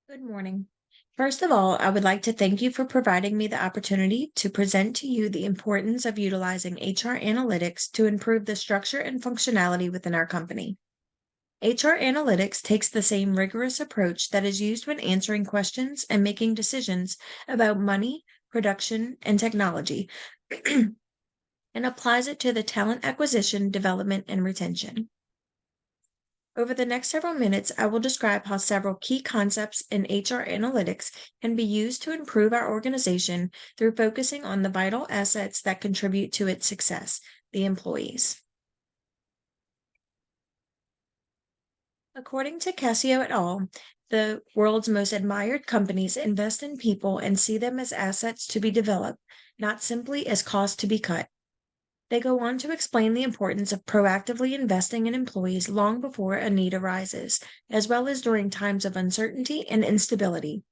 Good morning. First of all, I would like to thank you for providing me the opportunity to present to you the importance of utilizing HR analytics to improve the structure and functionality within our company. HR analytics takes the same rigorous approach that is used when answering questions and making decisions about money, production, and technology, and applies it to the talent acquisition, development, and retention. Over the next several minutes, I will describe how several key concepts in HR analytics can be used to improve our organization through focusing on the vital assets that contribute to its success, the employees. According to Casio et al., the world's most admired companies invest in people and see them as assets to be developed, not simply as costs to be cut. They go on to explain the importance of proactively investing in employees long before a need arises, as well as during times of uncertainty and instability.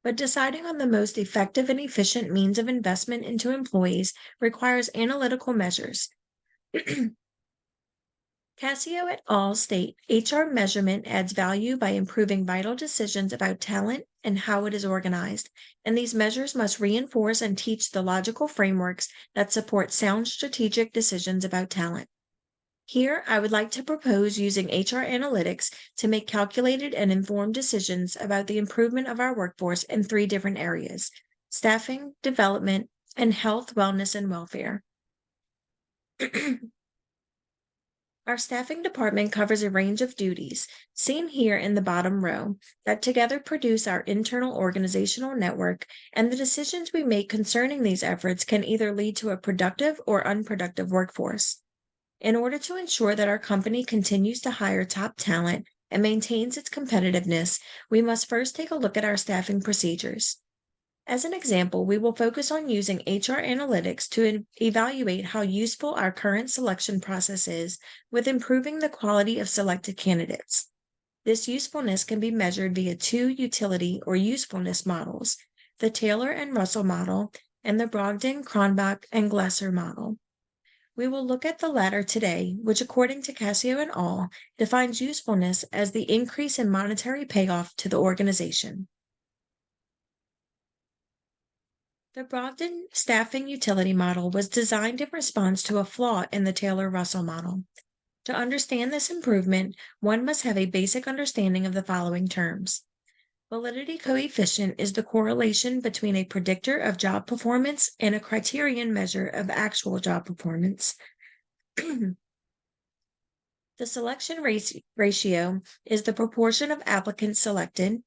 But deciding on the most effective and efficient means of investment into employees requires analytical measures. Casio et al. State HR measurement adds value by improving vital decisions about talent and how it is organized, and these measures must reinforce and teach the logical frameworks that support sound strategic decisions about talent. Here, I would like to propose using HR analytics to make calculated and informed decisions about the improvement of our workforce in three different areas: staffing, development, and health, wellness, and welfare. Our staffing department covers a range of duties, seen here in the bottom row, that together produce our internal organizational network, and the decisions we make concerning these efforts can either lead to a productive or unproductive workforce. In order to ensure that our company continues to hire top talent and maintains its competitiveness, we must first take a look at our staffing procedures. As an example, we will focus on using HR analytics to evaluate how useful our current selection process is with improving the quality of selected candidates. This usefulness can be measured via two utility or usefulness models, the Taylor and Russell model and the Brogdon, Cronbach, and Glesser model. We will look at the latter today, which according to Casio et al. Defines usefulness as the increase in monetary payoff to the organization. The Brogdon staffing utility model was designed in response to a flaw in the Taylor-Russell model. To understand this improvement, one must have a basic understanding of the following terms. Validity coefficient is the correlation between a predictor of job performance and a criterion measure of actual job performance. The selection ratio is the proportion of applicants selected.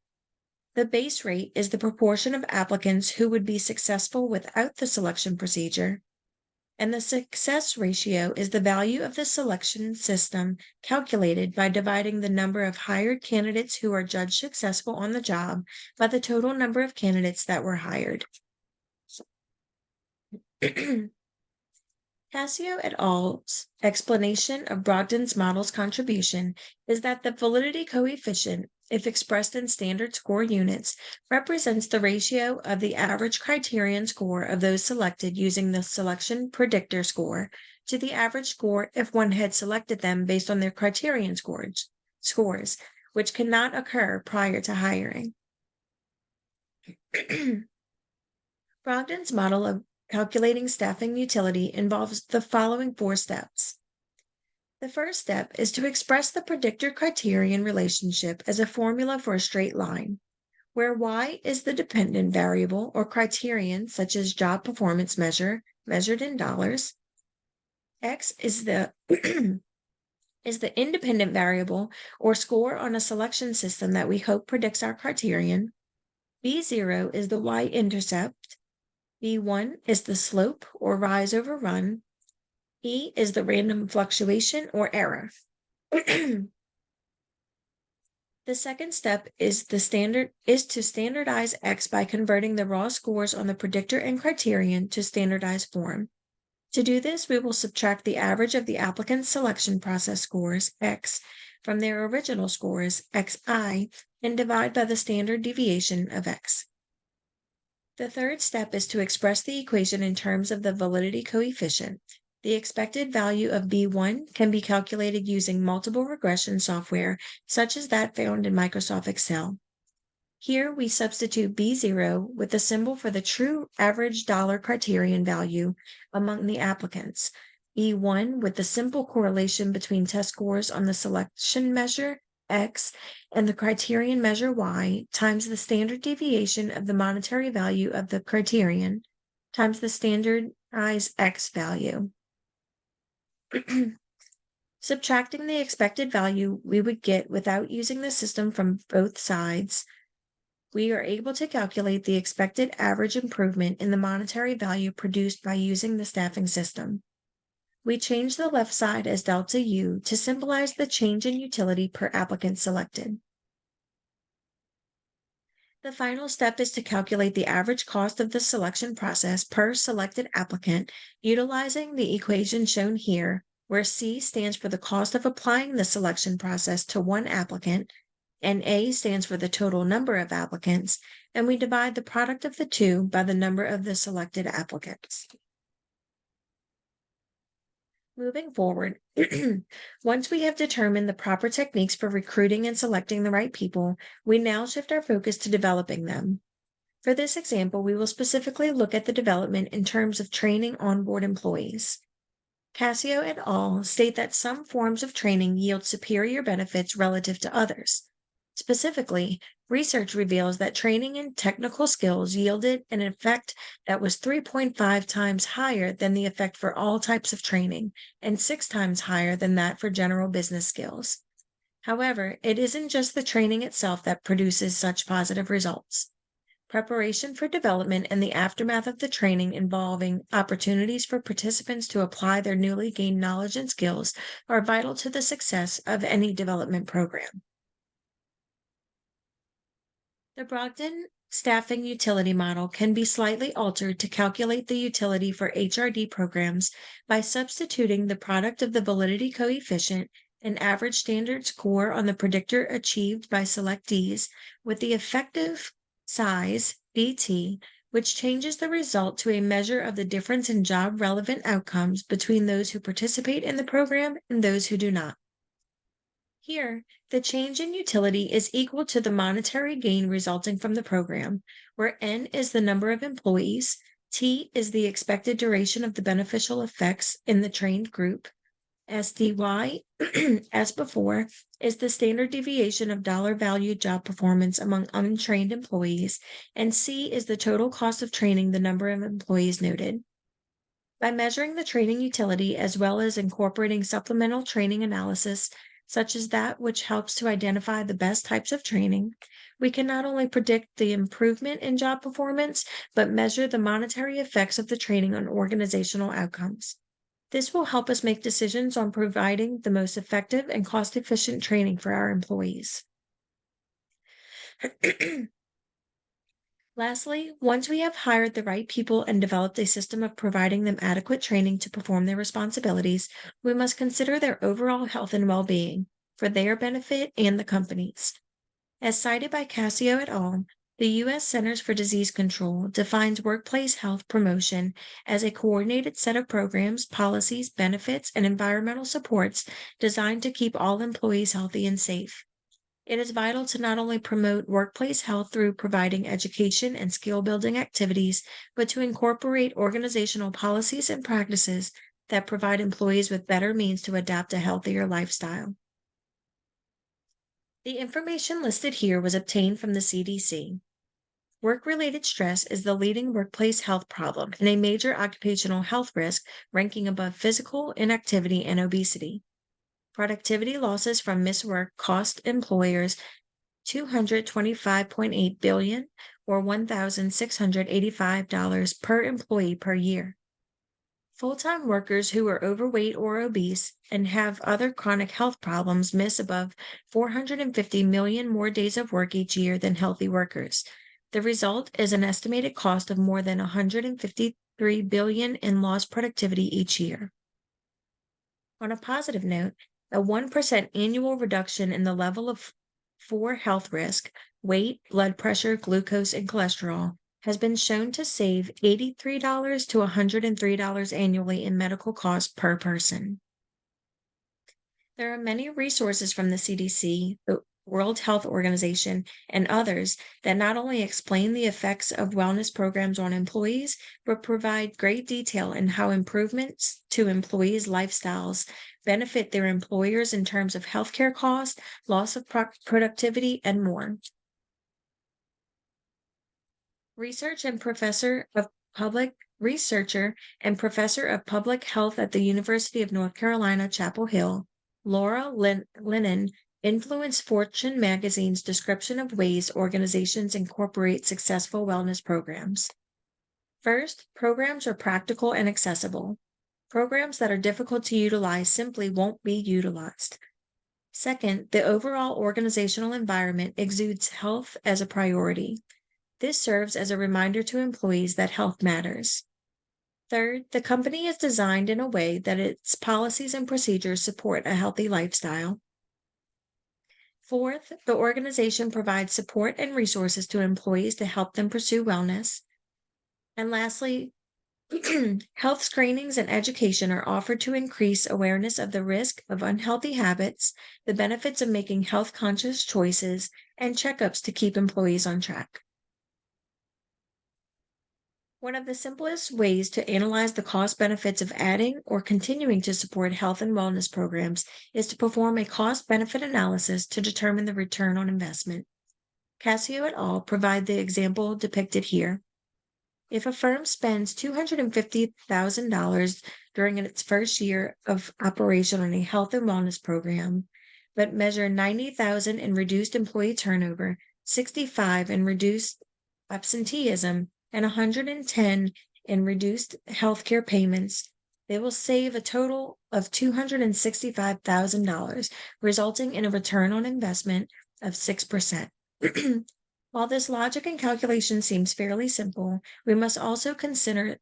The base rate is the proportion of applicants who would be successful without the selection procedure. And the success ratio is the value of the selection system calculated by dividing the number of hired candidates who are judged successful on the job by the total number of candidates that were hired. Casio et al.'s explanation of Brogdon's model's contribution is that the validity coefficient, if expressed in standard score units, represents the ratio of the average criterion score of those selected using the selection predictor score to the average score if one had selected them based on their criterion scores, which cannot occur prior to hiring. Brogdon's model of calculating staffing utility involves the following four steps. The first step is to express the predictor criterion relationship as a formula for a straight line, where y is the dependent variable or criterion such as job performance measured in dollars. X is the is the independent variable or score on a selection system that we hope predicts our criterion. B0 is the y-intercept. B1 is the slope or rise over run. E is the random fluctuation or error. The second step is to standardize X by converting the raw scores on the predictor and criterion to standardized form. To do this, we will subtract the average of the applicant's selection process scores, X, from their original scores, Xi, and divide by the standard deviation of X. The third step is to express the equation in terms of the validity coefficient. The expected value of B1 can be calculated using multiple regression software, such as that found in Microsoft Excel. Here we substitute B0 with the symbol for the true average dollar criterion value among the applicants, B1 with the simple correlation between test scores on the selection measure X and the criterion measure Y times the standard deviation of the monetary value of the criterion times the standardized X value. Subtracting the expected value we would get without using the system from both sides, we are able to calculate the expected average improvement in the monetary value produced by using the staffing system. We change the left side as delta U to symbolize the change in utility per applicant selected. The final step is to calculate the average cost of the selection process per selected applicant utilizing the equation shown here, where C stands for the cost of applying the selection process to one applicant and A stands for the total number of applicants, and we divide the product of the two by the number of the selected applicants. Moving forward, once we have determined the proper techniques for recruiting and selecting the right people, we now shift our focus to developing them. For this example, we will specifically look at the development in terms of training onboard employees. Cassio et al. State that some forms of training yield superior benefits relative to others. Specifically, research reveals that training in technical skills yielded an effect that was 3.5 times higher than the effect for all types of training and 6 times higher than that for general business skills. However, it isn't just the training itself that produces such positive results. Preparation for development and the aftermath of the training involving opportunities for participants to apply their newly gained knowledge and skills are vital to the success of any development program. The Brogdon staffing utility model can be slightly altered to calculate the utility for HRD programs by substituting the product of the validity coefficient and average standard score on the predictor achieved by selectees with the effective size, BT, which changes the result to a measure of the difference in job relevant outcomes between those who participate in the program and those who do not. Here, the change in utility is equal to the monetary gain resulting from the program, where N is the number of employees, T is the expected duration of the beneficial effects in the trained group, SDY, as before, is the standard deviation of dollar value job performance among untrained employees, and C is the total cost of training the number of employees noted. By measuring the training utility as well as incorporating supplemental training analysis, such as that which helps to identify the best types of training, we can not only predict the improvement in job performance, but measure the monetary effects of the training on organizational outcomes. This will help us make decisions on providing the most effective and cost-efficient training for our employees. Lastly, once we have hired the right people and developed a system of providing them adequate training to perform their responsibilities, we must consider their overall health and well-being for their benefit and the company's. As cited by Cassio et al., the U.S. Centers for Disease Control defines workplace health promotion as a coordinated set of programs, policies, benefits, and environmental supports designed to keep all employees healthy and safe. It is vital to not only promote workplace health through providing education and skill-building activities, but to incorporate organizational policies and practices that provide employees with better means to adapt a healthier lifestyle. The information listed here was obtained from the CDC. Work-related stress is the leading workplace health problem and a major occupational health risk, ranking above physical inactivity and obesity. Productivity losses from missed work cost employers $225.8 billion or $1,685 per employee per year. Full-time workers who are overweight or obese and have other chronic health problems miss above 450 million more days of work each year than healthy workers. The result is an estimated cost of more than $153 billion in lost productivity each year. On a positive note, a 1% annual reduction in the level of 4 health risk, weight, blood pressure, glucose, and cholesterol, has been shown to save $83 to $103 annually in medical costs per person. There are many resources from the CDC, World Health Organization, and others that not only explain the effects of wellness programs on employees, but provide great detail in how improvements to employees' lifestyles benefit their employers in terms of healthcare costs, loss of productivity, and more. Research and professor of public Researcher and professor of public health at the University of North Carolina, Chapel Hill, Laura Lennon influenced Fortune magazine's description of ways organizations incorporate successful wellness programs. First, programs are practical and accessible. Programs that are difficult to utilize simply won't be utilized. Second, the overall organizational environment exudes health as a priority. This serves as a reminder to employees that health matters. Third, the company is designed in a way that its policies and procedures support a healthy lifestyle. Fourth, the organization provides support and resources to employees to help them pursue wellness. And lastly, health screenings and education are offered to increase awareness of the risk of unhealthy habits, the benefits of making health conscious choices, and checkups to keep employees on track. One of the simplest ways to analyze the cost benefits of adding or continuing to support health and wellness programs is to perform a cost benefit analysis to determine the return on investment. Casio et al. Provide the example depicted here. If a firm spends $250,000 during its first year of operation on a health and wellness program, but measure 90,000 in reduced employee turnover, 65 in reduced absenteeism, and 110 in reduced healthcare payments, they will save a total of $265,000, resulting in a return on investment of 6%. While this logic and calculation seems fairly simple, we must also consider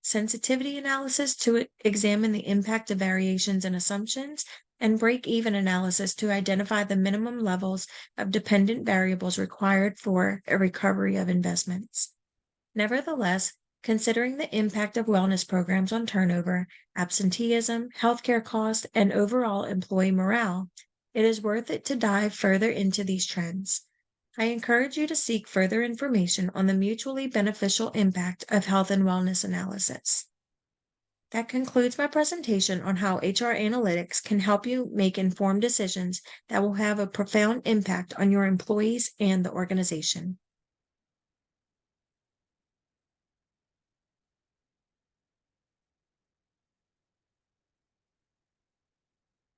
sensitivity analysis to examine the impact of variations in assumptions, and break-even analysis to identify the minimum levels of dependent variables required for a recovery of investments. Nevertheless, considering the impact of wellness programs on turnover, absenteeism, healthcare costs, and overall employee morale, it is worth it to dive further into these trends. I encourage you to seek further information on the mutually beneficial impact of health and wellness analysis. That concludes my presentation on how HR analytics can help you make informed decisions that will have a profound impact on your employees and the organization.